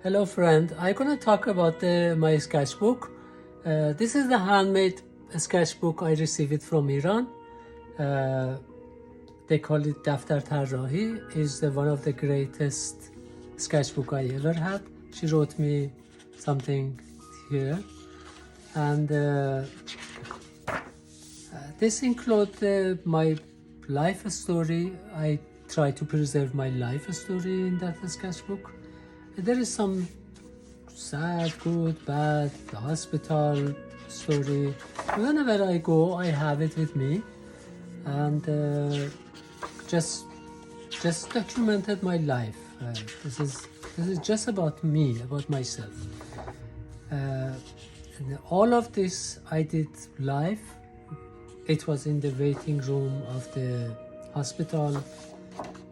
Hello friend, I'm gonna talk about my sketchbook. This is the handmade sketchbook. I received it from Iran. Uh, they call it Daftar Tarrahi. Is one of the greatest sketchbook I ever had. She wrote me something here, and this includes my life story. I try to preserve my life story in that sketchbook. There is some sad, good, bad, the hospital story. Whenever I go, I have it with me, and just documented my life. This is just about me, about myself. And all of this I did live. It was in the waiting room of the hospital.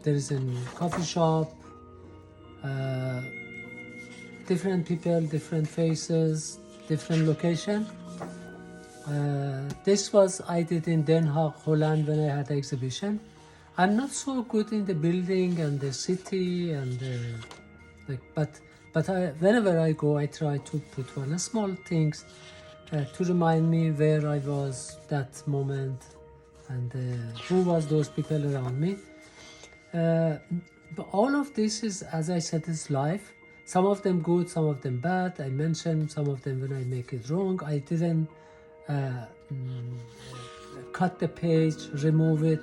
There is a coffee shop. Different people, different faces, different location. This was I did in Den Haag, Holland, when I had the exhibition. I'm not so good in the building and the city and but whenever I go, I try to put one small things to remind me where I was that moment and who was those people around me. But all of this is, as I said, is life. Some of them good, some of them bad. I mentioned some of them when I make it wrong. I didn't cut the page, remove it.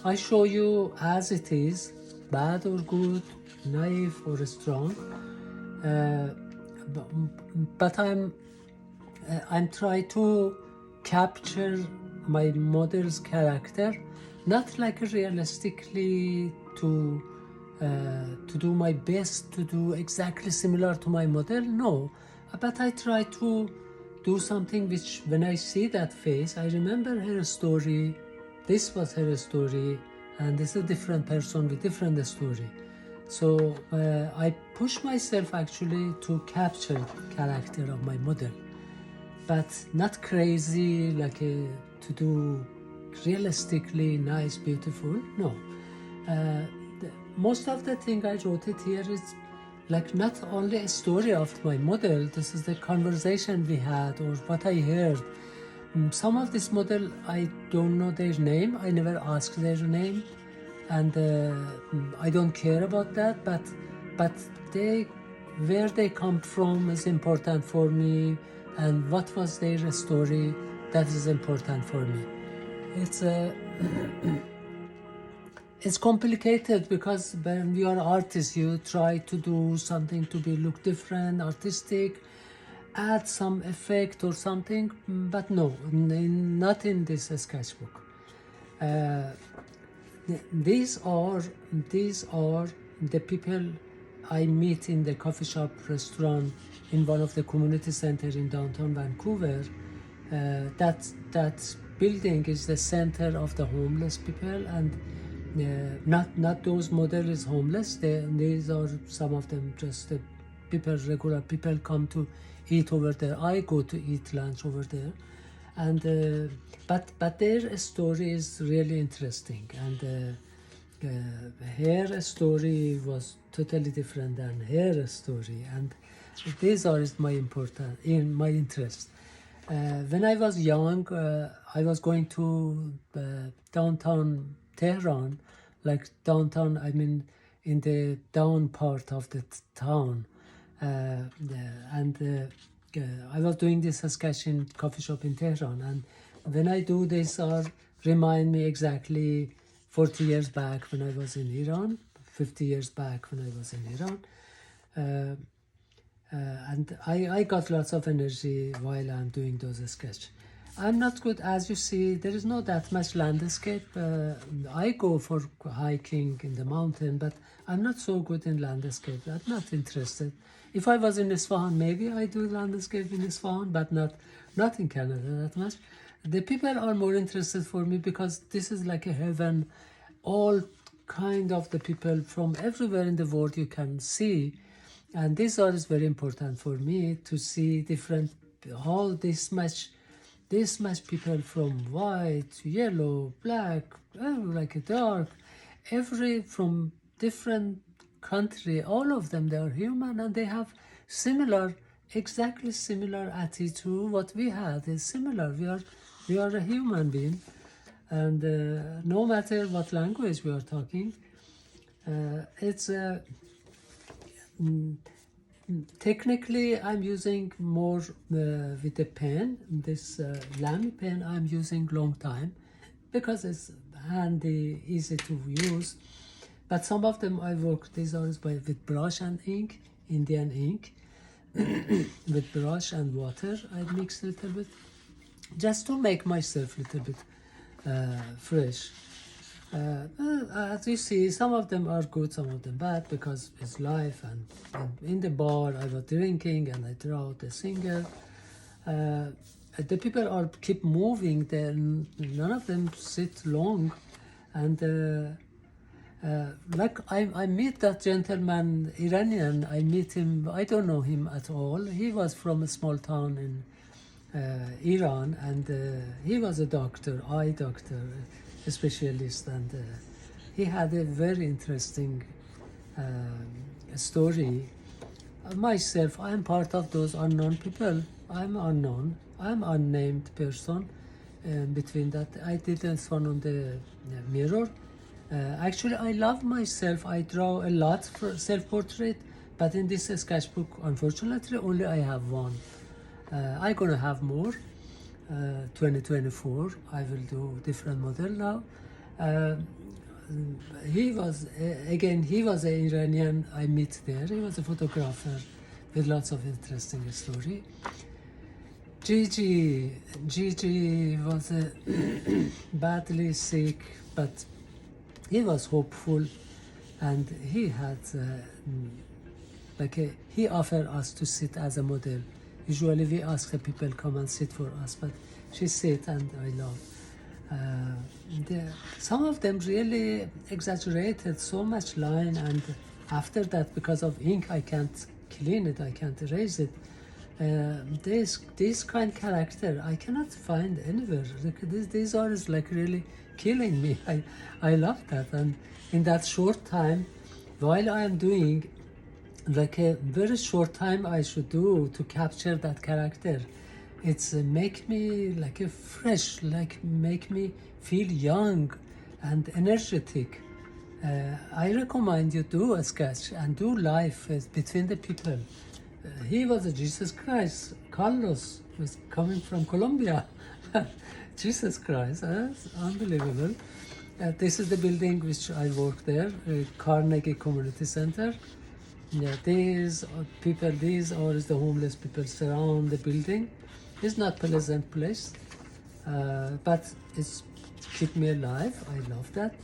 I show you as it is, bad or good, naive or strong. But I'm trying to capture my model's character, not like realistically to do my best to do exactly similar to my model, no, but I try to do something which when I see that face, I remember her story, this was her story, and this is a different person with different story. So I push myself actually to capture the character of my model, but not crazy like to do realistically nice, beautiful, no. Most of the thing I wrote it here is like not only a story of my model, this is the conversation we had or what I heard. Some of this model, I don't know their name, I never asked their name, and I don't care about that, but they, where they come from is important for me, and what was their story, that is important for me. It's complicated because when you are artist, you try to do something to be look different, artistic, add some effect or something, but no, not in this sketchbook. These are the people I meet in the coffee shop restaurant in one of the community center in downtown Vancouver. That building is the center of the homeless people, and not those model is homeless. These are some of them just the people, regular people come to eat over there. I go to eat lunch over there, and but their story is really interesting, and her story was totally different than her story, and these are my important in my interest. When I was young, I was going to downtown Tehran, like downtown, I mean in the down part of the town, and I was doing this sketch in coffee shop in Tehran, and when I do this, remind me exactly 40 years back when I was in Iran, 50 years back when I was in Iran. And I got lots of energy while I'm doing those sketches. I'm not good, as you see, there is not that much landscape. I go for hiking in the mountain, but I'm not so good in landscape. I'm not interested. If I was in Isfahan, maybe I do landscape in Isfahan, but not in Canada that much. The people are more interested for me because this is like a heaven. All kind of the people from everywhere in the world you can see. And this is very important for me to see different, all this much people from white, yellow, black, like a dark, every from different country, all of them, they are human, and they have exactly similar attitude. What we had is similar. We are a human being, and no matter what language we are talking, it's technically I'm using more with the pen. This Lamy pen I'm using long time because it's handy, easy to use. But some of them I work, these are with brush and ink, Indian ink. With brush and water I mix a little bit just to make myself a little bit fresh. As you see, some of them are good, some of them bad, because it's life, and in the bar I was drinking and I throw out a singer. The people are keep moving, then none of them sit long, and like I meet that gentleman, Iranian, I meet him, I don't know him at all. He was from a small town in Iran, and he was a doctor, eye doctor, a specialist, and he had a very interesting story. Myself, I am part of those unknown people. I'm unknown, I'm unnamed person. Between that, I did this one on the mirror. Actually, I love myself. I draw a lot for self-portrait, but in this sketchbook, unfortunately, only I have one. I'm gonna have more. 2024, I will do different model now. He was he was an Iranian I met there. He was a photographer with lots of interesting story. Gigi was badly sick, but he was hopeful, and he had he offered us to sit as a model. Usually we ask the people come and sit for us, but she sit, and I love. Some of them really exaggerated so much line, and after that, because of ink, I can't clean it, I can't erase it. This kind character I cannot find anywhere. These are like really killing me. I love that, and in that short time, while I am doing like a very short time I should do to capture that character, it's make me like a fresh, like make me feel young and energetic. I recommend you do a sketch and do life between the people. He was a Jesus Christ. Carlos was coming from Colombia. Jesus Christ, that's unbelievable. This is the building which I work there, Carnegie Community Center. Yeah, these people, these are the homeless people surround the building. It's not pleasant place, but it's keep me alive. I love that,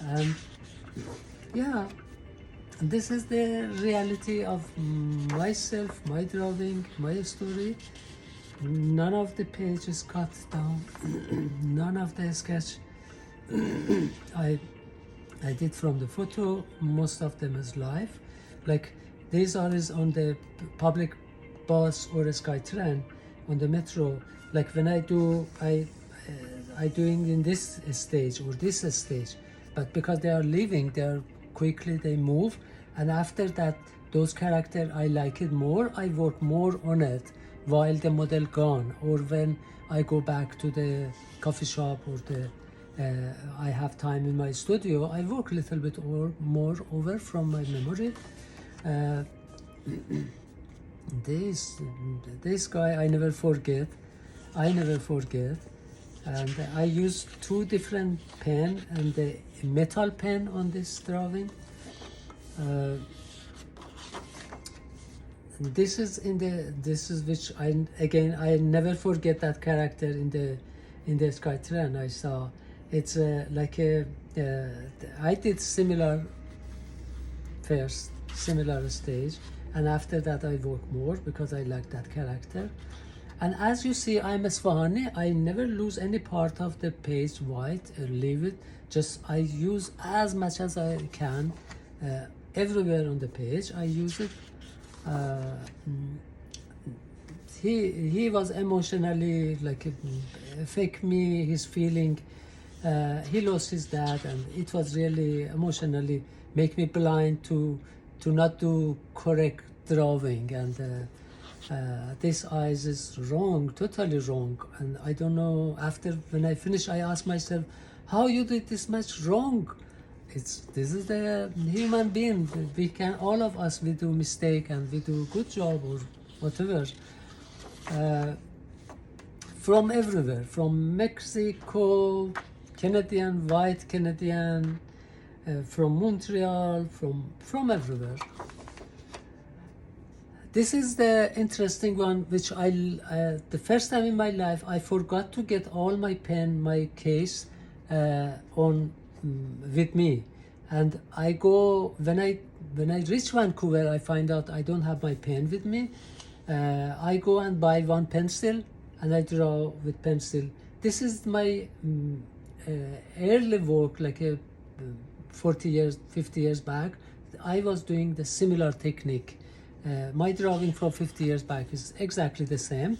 and yeah, this is the reality of myself, my drawing, my story. None of the pages cut down, none of the sketch. I did from the photo. Most of them is live. Like these are is on the public bus or a SkyTrain on the metro. Like when I do, I doing in this stage or this stage, but because they are leaving, they are quickly they move, and after that, those character I like it more. I work more on it while the model gone, or when I go back to the coffee shop or the I have time in my studio. I work a little bit or more over from my memory. This guy I never forget, and I use two different pen and the metal pen on this drawing. This is which I never forget that character in the SkyTrain I saw. It's like a I did similar first, similar stage, and after that I work more because I like that character. And as you see, I'm Esfahani. I never lose any part of the page white or leave it. Just I use as much as I can everywhere on the page. I use it. He was emotionally like affect me, his feeling. He lost his dad, and it was really emotionally make me blind to not do correct drawing, and this eyes is wrong, totally wrong. And I don't know, after when I finish, I ask myself, how you did this much wrong? This is the human being. We can, all of us, we do mistake and we do good job or whatever. From everywhere, from Mexico, Canadian, white Canadian, from Montreal, from everywhere. This is the interesting one, which the first time in my life, I forgot to get all my pen, my case with me. And I go, when I reach Vancouver, I find out I don't have my pen with me. I go and buy one pencil and I draw with pencil. This is my early work, like 40 years, 50 years back. I was doing the similar technique. My drawing from 50 years back is exactly the same.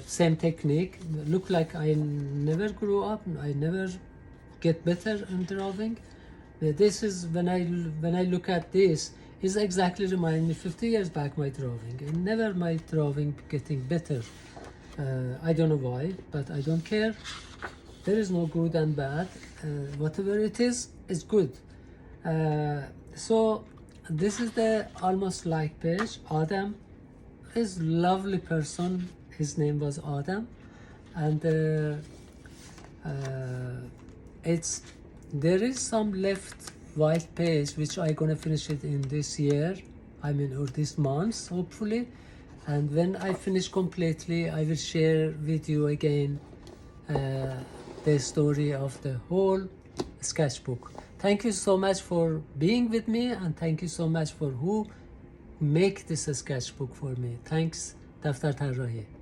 Same technique. Look like I never grew up. I never get better in drawing. This is when I look at this, is exactly remind me 50 years back my drawing. And never my drawing getting better. I don't know why, but I don't care. There is no good and bad. Whatever it is, it's good. So this is the almost like page. Adam is lovely person. His name was Adam, and there is some left white page which I gonna finish it in this year. I mean, or this month, hopefully. And when I finish completely, I will share with you again the story of the whole sketchbook. Thank you so much for being with me, and thank you so much for who make this sketchbook for me. Thanks, Daftar Tarrahi.